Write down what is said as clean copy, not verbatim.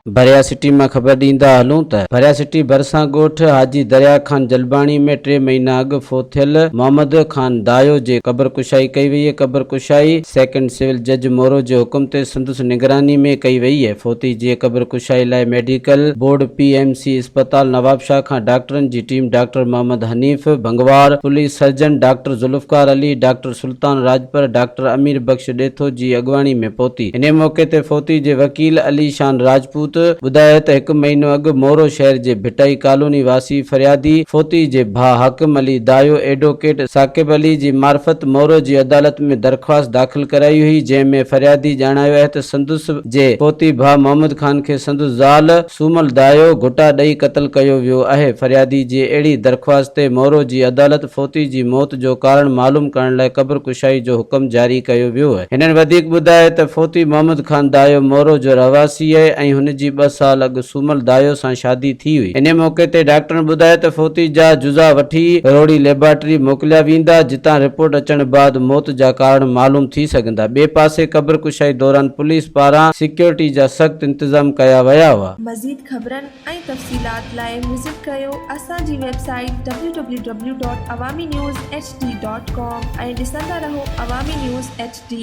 भरिया सिटी में खबर ॾींदा हलूं त भरिया सिटी भरसा ॻोठ हाजी दरिया खान जलबाणी में 3 महीना अॻु फोथियल मोहम्मद खान दायो जे क़बर कुशाई कई वई है। क़बर कुशाई सेकंड सिविल जज मोरो जे हुकुम ते संदसि निगरानी में कई वई है। फोती जी क़बर कुशाई लाइ मेडिकल बोर्ड PMC अस्पताल नवाबशाह खां डॉक्टरनि जी team doctor Muhammad Hanif Bhangwar, police surgeon doctor Zulfiqar Ali, doctor Sultan Rajpar, doctor Amir Bakhsh Detho जी अॻवानी में पहुती। इन मौके ते फोती जे वकील अली शान राजपूत ॿुधायो त 1 महीनो अॻु मोरो शहर जे भिटाई कॉलोनी वासी फरियादी फोती जे भाउ हाकिम अली दायो एडवोकेट साकिब अली जी मार्फत मोरो जी अदालत में दरख़्वास्त दाख़िल कराई हुई, जंहिंमें फरियादी ॼाणायो आहे त संदसि जे फोती भाउ मोहम्मद खान खे संदसि ज़ाल सूमल दायो घुटा ॾेई क़त्ल कयो वियो आहे। फरियादी जी अहिड़ी दरख़्वास्त ते मोरो जी अदालत फोती जी मौत जो कारण मालूम करण लाइ क़बर कुशाई जो हुकुम जारी कयो वियो आहे। हिननि वधीक ॿुधायो त फोती मोहम्मद खान दायो मोरो जो रवासी आहे ऐं हुन जी 2 साल अॻु सूमल दायो सां शादी थी हुई। इन मौके ते डॉक्टरनि ॿुधायो त फोती जा जुज़ा वठी रोड़ी लेबोरेटरी मोकिलिया वेंदा, जितां रिपोर्ट अचण बाद मौत जा कारण मालूम थी सघंदा। ॿिए पासे क़बर कुशाई दौरान पुलिस पारां सिक्योरिटी जा सख़्त इंतजाम कया विया हुआ। मज़ीद ख़बरनि ऐं तफ़सीलात लाइ विज़िट कयो असांजी वेबसाइट www.awamiNewsHD.com ऐं ॾिसंदा रहो अवामी न्यूज़ HD।